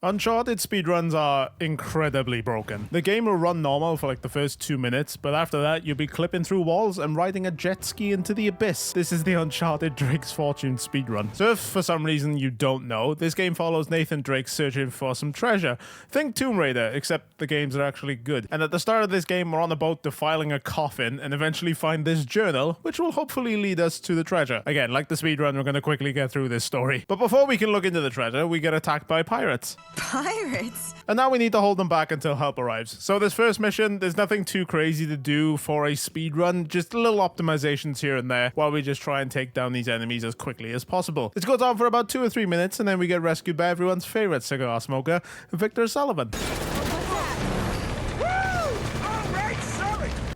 Uncharted speedruns are incredibly broken. The game will run normal for like the first 2 minutes, but after that you'll be clipping through walls and riding a jet ski into the abyss. This is the Uncharted Drake's Fortune speedrun. So if for some reason you don't know, this game follows Nathan Drake searching for some treasure. Think Tomb Raider, except the games are actually good. And at the start of this game we're on a boat defiling a coffin and eventually find this journal, which will hopefully lead us to the treasure. Again, like the speedrun, we're going to quickly get through this story. But before we can look into the treasure, we get attacked by pirates. Pirates? And now we need to hold them back until help arrives. So this first mission, there's nothing too crazy to do for a speedrun, just little optimizations here and there while we just try and take down these enemies as quickly as possible. This goes on for about 2 or 3 minutes and then we get rescued by everyone's favorite cigar smoker, Victor Sullivan.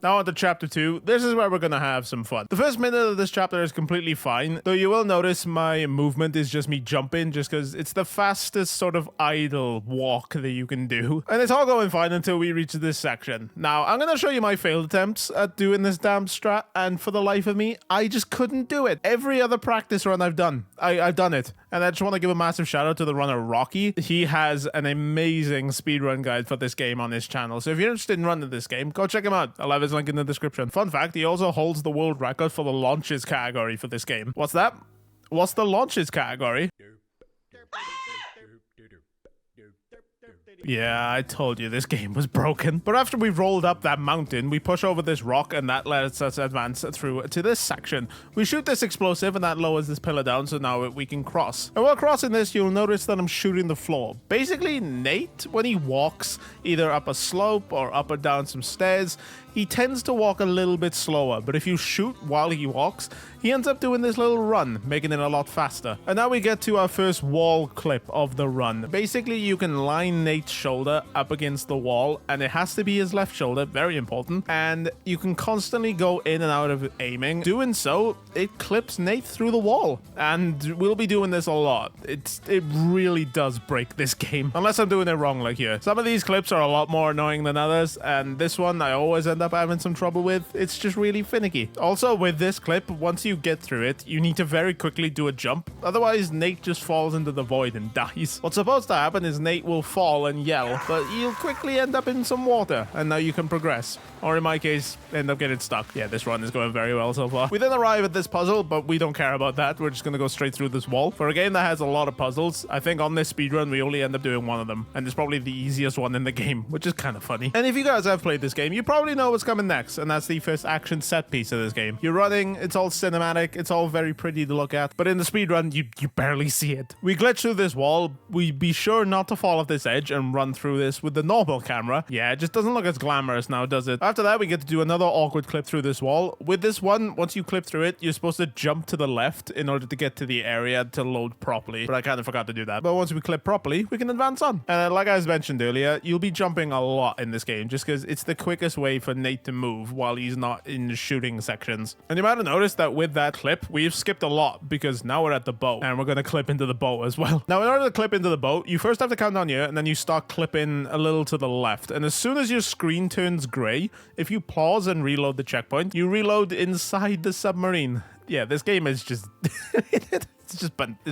Now on to chapter 2. This is where we're going to have some fun. The first minute of this chapter is completely fine, though you will notice my movement is just me jumping just because it's the fastest sort of idle walk that you can do. And it's all going fine until we reach this section. Now, I'm going to show you my failed attempts at doing this damn strat, and for the life of me, I just couldn't do it. Every other practice run I've done, I've done it. And I just want to give a massive shout out to the runner Rocky. He has an amazing speedrun guide for this game on his channel. So if you're interested in running this game, go check him out. I'll have his link in the description. Fun fact, he also holds the world record for the launches category for this game. What's that? What's the launches category? Yeah, I told you this game was broken. But after we've rolled up that mountain, we push over this rock and that lets us advance through to this section. We shoot this explosive and that lowers this pillar down so now we can cross. And while crossing this, you'll notice that I'm shooting the floor. Basically, Nate, when he walks either up a slope or up or down some stairs, he tends to walk a little bit slower, but if you shoot while he walks, he ends up doing this little run, making it a lot faster. And now we get to our first wall clip of the run. Basically, you can line Nate's shoulder up against the wall, and it has to be his left shoulder, very important, and you can constantly go in and out of aiming. Doing so, it clips Nate through the wall, and we'll be doing this a lot. It really does break this game, unless I'm doing it wrong like here. Some of these clips are a lot more annoying than others, and this one I always end up having some trouble with. It's just really finicky. Also, with this clip, once you get through it, you need to very quickly do a jump, otherwise Nate just falls into the void and dies. What's supposed to happen is Nate will fall and yell, but you'll quickly end up in some water, and now you can progress. Or in my case, end up getting stuck. Yeah, this run is going very well so far. We then arrive at this puzzle, but we don't care about that. We're just going to go straight through this wall. For a game that has a lot of puzzles, I think on this speedrun, we only end up doing one of them, and it's probably the easiest one in the game, which is kind of funny. And if you guys have played this game, you probably know what's coming next, and that's the first action set piece of this game. You're running, it's all cinematic, it's all very pretty to look at, but in the speedrun, you barely see it. We glitch through this wall, we be sure not to fall off this edge and run through this with the normal camera. Yeah, it just doesn't look as glamorous now, does it? After that, we get to do another awkward clip through this wall. With this one, once you clip through it, you're supposed to jump to the left in order to get to the area to load properly, but I kind of forgot to do that. But once we clip properly, we can advance on. And like I mentioned earlier, you'll be jumping a lot in this game just because it's the quickest way for Nate to move while he's not in the shooting sections. And you might have noticed that with that clip, we've skipped a lot because now we're at the boat and we're going to clip into the boat as well. Now, in order to clip into the boat, you first have to count down here and then you start clipping a little to the left. And as soon as your screen turns gray, if you pause and reload the checkpoint, you reload inside the submarine. Yeah, this game is just... It's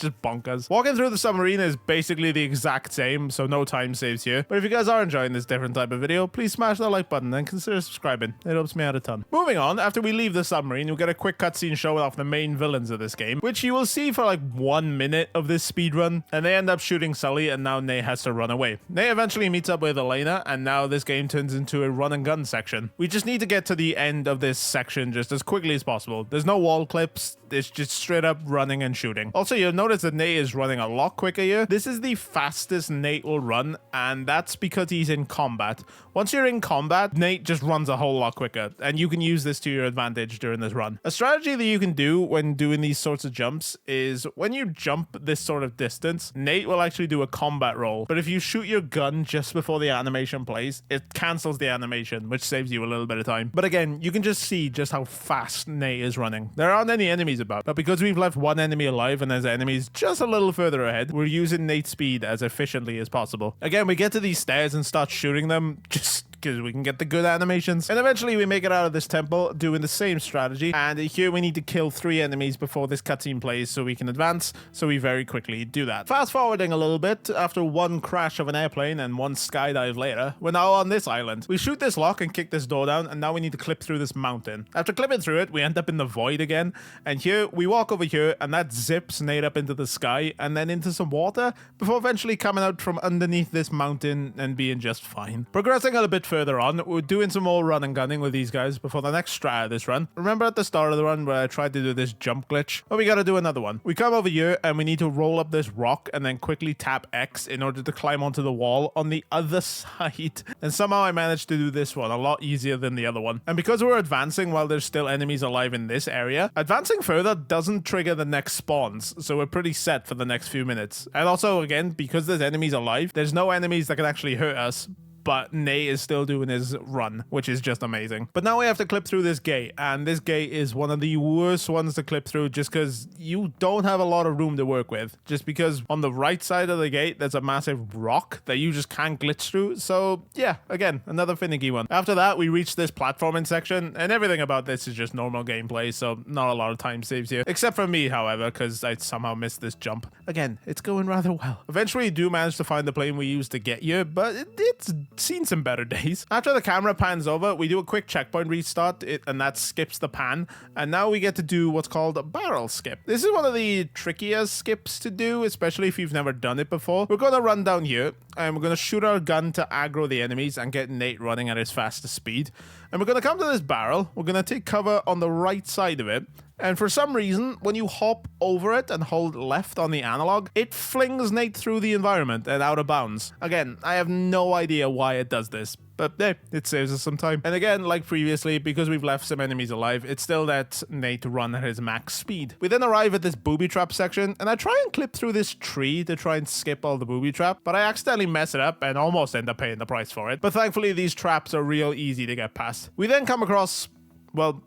just bonkers. Walking through the submarine is basically the exact same, so no time saves here. But if you guys are enjoying this different type of video, please smash that like button and consider subscribing. It helps me out a ton. Moving on, after we leave the submarine, you'll get a quick cutscene showing off the main villains of this game, which you will see for like 1 minute of this speedrun, and they end up shooting Sully, and now Nate has to run away. Nate eventually meets up with Elena, and now this game turns into a run and gun section. We just need to get to the end of this section just as quickly as possible. There's no wall clips, it's just straight up running and shooting. Also, you'll notice that Nate is running a lot quicker here. This is the fastest Nate will run, and that's because he's in combat. Once you're in combat, Nate just runs a whole lot quicker, and you can use this to your advantage during this run. A strategy that you can do when doing these sorts of jumps is when you jump this sort of distance, Nate will actually do a combat roll. But if you shoot your gun just before the animation plays, it cancels the animation, which saves you a little bit of time. But again, you can just see just how fast Nate is running. There aren't any enemies about, but because we've left one enemy alive and there's enemies just a little further ahead, we're using Nate's speed as efficiently as possible. Again, we get to these stairs and start shooting them just because we can get the good animations. And eventually we make it out of this temple doing the same strategy. And here we need to kill 3 enemies before this cutscene plays so we can advance. So we very quickly do that. Fast forwarding a little bit, after 1 crash of an airplane and 1 skydive later, we're now on this island. We shoot this lock and kick this door down, and now we need to clip through this mountain. After clipping through it, we end up in the void again. And here we walk over here, and that zips Nate up into the sky and then into some water before eventually coming out from underneath this mountain and being just fine. Progressing a little bit further on, we're doing some more run and gunning with these guys before the next strat of this run. Remember at the start of the run where I tried to do this jump glitch? Well, we gotta do another one. We come over here and we need to roll up this rock and then quickly tap X in order to climb onto the wall on the other side. And somehow I managed to do this one a lot easier than the other one. And because we're advancing while there's still enemies alive in this area, advancing further doesn't trigger the next spawns, so we're pretty set for the next few minutes. And also, again, because there's enemies alive, there's no enemies that can actually hurt us, but Nate is still doing his run, which is just amazing. But now we have to clip through this gate, and this gate is one of the worst ones to clip through just because you don't have a lot of room to work with. Just because on the right side of the gate, there's a massive rock that you just can't glitch through. So yeah, again, another finicky one. After that, we reach this platforming section, and everything about this is just normal gameplay, so not a lot of time saves here. Except for me, however, because I somehow missed this jump. Again, it's going rather well. Eventually, we do manage to find the plane we used to get here, but it's seen some better days. After the camera pans over, we do a quick checkpoint restart, and that skips the pan, and now we get to do what's called a barrel skip. This is one of the trickiest skips to do, especially if you've never done it before. We're going to run down here, and we're going to shoot our gun to aggro the enemies and get Nate running at his fastest speed. And we're going to come to this barrel, we're going to take cover on the right side of it, and for some reason, when you hop over it and hold left on the analog, it flings Nate through the environment and out of bounds. Again, I have no idea why it does this, but hey, it saves us some time. And again, like previously, because we've left some enemies alive, it still lets Nate run at his max speed. We then arrive at this booby trap section, and I try and clip through this tree to try and skip all the booby trap, but I accidentally mess it up and almost end up paying the price for it. But thankfully, these traps are real easy to get past. We then come across, well,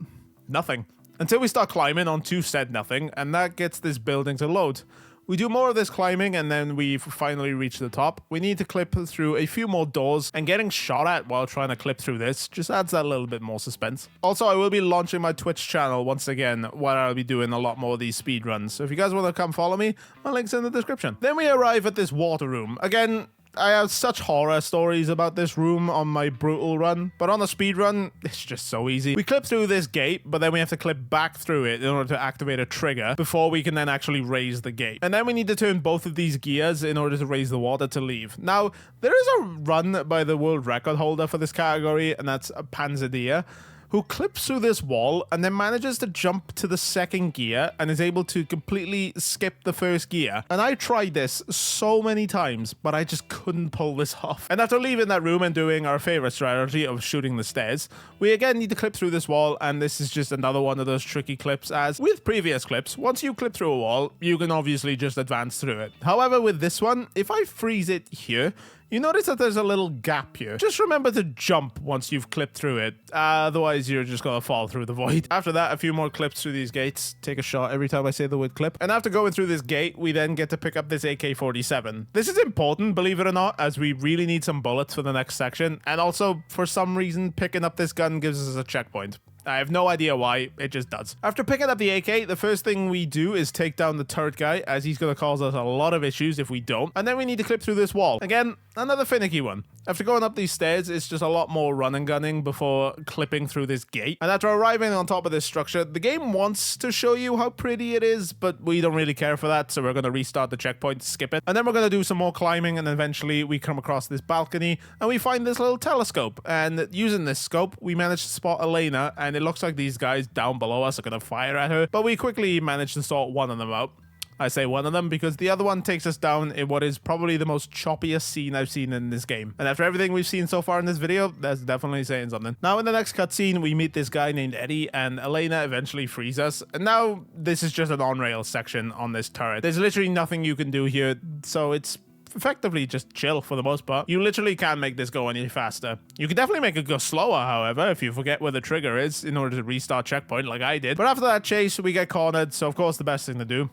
nothing. Until we start climbing onto said nothing, and that gets this building to load. We do more of this climbing, and then we finally reach the top. We need to clip through a few more doors, and getting shot at while trying to clip through this just adds that little bit more suspense. Also, I will be launching my Twitch channel once again, where I'll be doing a lot more of these speedruns. So if you guys want to come follow me, my link's in the description. Then we arrive at this water room. Again, I have such horror stories about this room on my brutal run, but on the speed run, it's just so easy. We clip through this gate, but then we have to clip back through it in order to activate a trigger before we can then actually raise the gate. And then we need to turn both of these gears in order to raise the water to leave. Now, there is a run by the world record holder for this category, and that's a Panzerdeer, who clips through this wall and then manages to jump to the second gear and is able to completely skip the first gear. And I tried this so many times, but I just couldn't pull this off. And after leaving that room and doing our favorite strategy of shooting the stairs, we again need to clip through this wall, and this is just another one of those tricky clips, as with previous clips, once you clip through a wall, you can obviously just advance through it. However, with this one, if I freeze it here, you notice that there's a little gap here. Just remember to jump once you've clipped through it, otherwise you're just gonna fall through the void. After that, a few more clips through these gates. Take a shot every time I say the word clip. And after going through this gate, we then get to pick up this AK-47. This is important, believe it or not, as we really need some bullets for the next section, and also, for some reason, picking up this gun gives us a checkpoint. I have no idea why, it just does. After picking up the AK, the first thing we do is take down the turret guy, as he's going to cause us a lot of issues if we don't. And then we need to clip through this wall. Again, another finicky one. After going up these stairs, it's just a lot more run and gunning before clipping through this gate. And after arriving on top of this structure, the game wants to show you how pretty it is, but we don't really care for that, so we're going to restart the checkpoint, skip it. And then we're going to do some more climbing, and eventually we come across this balcony, and we find this little telescope. And using this scope, we manage to spot Elena, and it looks like these guys down below us are going to fire at her, but we quickly manage to sort one of them out. I say one of them because the other one takes us down in what is probably the most choppiest scene I've seen in this game. And after everything we've seen so far in this video, that's definitely saying something. Now in the next cutscene, we meet this guy named Eddie, and Elena eventually frees us. And now this is just an on-rail section on this turret. There's literally nothing you can do here, so it's effectively just chill for the most part. You literally can't make this go any faster. You can definitely make it go slower, however, if you forget where the trigger is in order to restart checkpoint like I did. But after that chase, we get cornered, so of course the best thing to do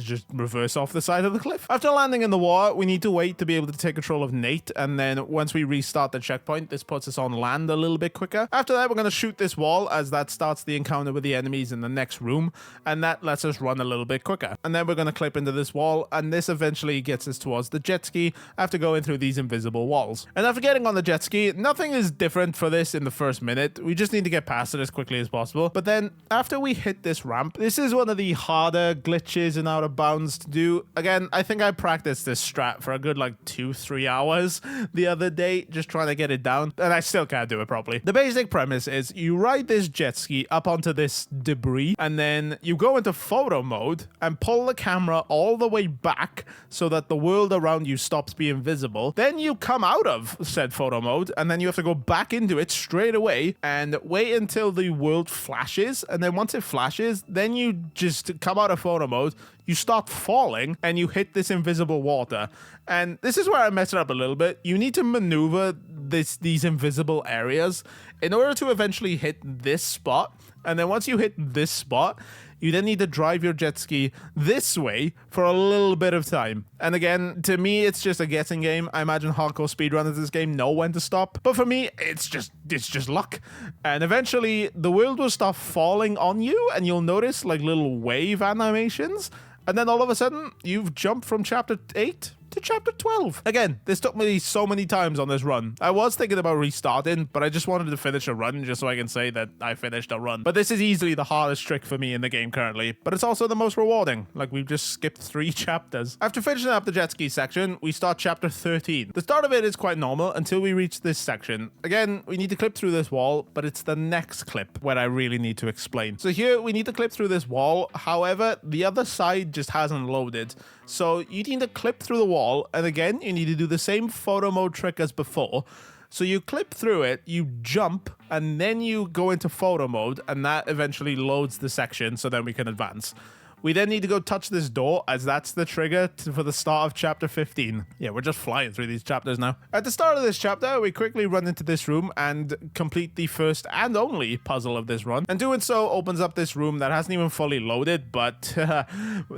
just reverse off the side of the cliff. After landing in the water, we need to wait to be able to take control of Nate, and then once we restart the checkpoint, this puts us on land a little bit quicker. After that, we're going to shoot this wall as that starts the encounter with the enemies in the next room, and that lets us run a little bit quicker. And then we're going to clip into this wall, and this eventually gets us towards the jet ski after going through these invisible walls. And after getting on the jet ski, nothing is different for this in the first minute. We just need to get past it as quickly as possible. But then after we hit this ramp, this is one of the harder glitches in Out of Bounds to do. Again, I think I practiced this strat for a good like 2-3 hours the other day, just trying to get it down, and I still can't do it properly. The basic premise is you ride this jet ski up onto this debris, and then you go into photo mode and pull the camera all the way back so that the world around you stops being visible. Then you come out of said photo mode, and then you have to go back into it straight away and wait until the world flashes, and then once it flashes, then you just come out of photo mode, you start falling, and you hit this invisible water. And this is where I mess it up a little bit. You need to maneuver these invisible areas in order to eventually hit this spot. And then once you hit this spot, you then need to drive your jet ski this way for a little bit of time. And again, to me, it's just a guessing game. I imagine hardcore speedrunners of this game know when to stop. But for me, it's just luck. And eventually, the world will start falling on you, and you'll notice like little wave animations. And then all of a sudden, you've jumped from chapter 8 to chapter 12. Again, this took me so many times on this run. I was thinking about restarting, but I just wanted to finish a run just so I can say that I finished a run. But this is easily the hardest trick for me in the game currently, but it's also the most rewarding. Like, we've just skipped 3 chapters. After finishing up the jet ski section, we start chapter 13. The start of it is quite normal until we reach this section. Again, we need to clip through this wall, but it's the next clip where I really need to explain. So here, we need to clip through this wall. However, the other side just hasn't loaded. So you need to clip through the wall, and again, you need to do the same photo mode trick as before. So you clip through it, you jump, and then you go into photo mode, and that eventually loads the section, so then we can advance. We then need to go touch this door, as that's the trigger for the start of chapter 15. Yeah, we're just flying through these chapters now. At the start of this chapter, we quickly run into this room and complete the first and only puzzle of this run. And doing so opens up this room that hasn't even fully loaded, but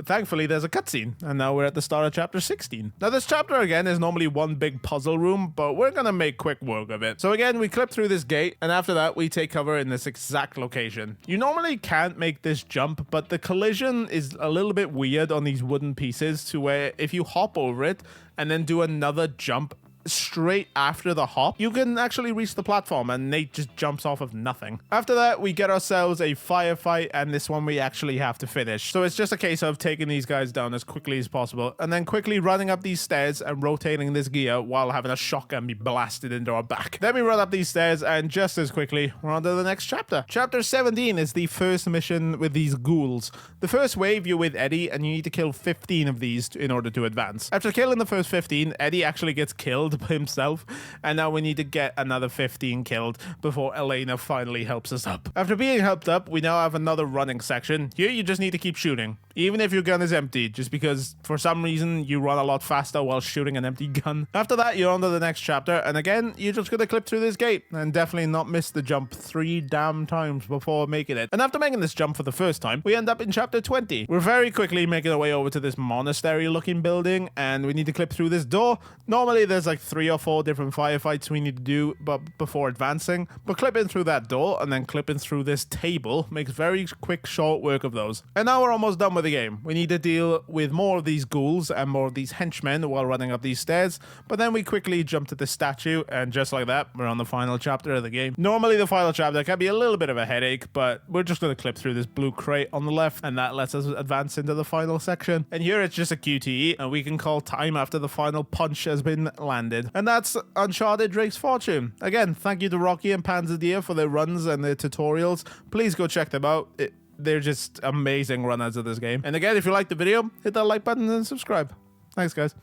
thankfully there's a cutscene. And now we're at the start of chapter 16. Now this chapter, again, is normally one big puzzle room, but we're gonna make quick work of it. So again, we clip through this gate, and after that, we take cover in this exact location. You normally can't make this jump, but the collision is a little bit weird on these wooden pieces to where if you hop over it and then do another jump straight after the hop, you can actually reach the platform, and Nate just jumps off of nothing. After that, we get ourselves a firefight, and this one we actually have to finish. So it's just a case of taking these guys down as quickly as possible, and then quickly running up these stairs and rotating this gear while having a shotgun be blasted into our back. Then we run up these stairs, and just as quickly, we're on to the next chapter. Chapter 17 is the first mission with these ghouls. The first wave, you're with Eddie, and you need to kill 15 of these in order to advance. After killing the first 15, Eddie actually gets killed by himself, and now we need to get another 15 killed before Elena finally helps us up. After being helped up, we now have another running section. Here you just need to keep shooting, even if your gun is empty, just because for some reason you run a lot faster while shooting an empty gun. After that, you're on to the next chapter, and again, you're just gonna clip through this gate and definitely not miss the jump 3 damn times before making it. And after making this jump for the first time, we end up in chapter 20. We're very quickly making our way over to this monastery looking building, and we need to clip through this door. Normally there's like 3 or 4 different firefights we need to do before advancing, but clipping through that door and then clipping through this table makes very quick short work of those. And now we're almost done with the game. We need to deal with more of these ghouls and more of these henchmen while running up these stairs, but then we quickly jump to the statue, and just like that, we're on the final chapter of the game. Normally the final chapter can be a little bit of a headache, but we're just going to clip through this blue crate on the left, and that lets us advance into the final section. And here it's just a QTE, and we can call time after the final punch has been landed. And that's Uncharted Drake's Fortune. Again, thank you to Rocky and Panzerdeer for their runs and their tutorials. Please go check them out. They're just amazing runners of this game. And again, if you liked the video, hit that like button and subscribe. Thanks, guys.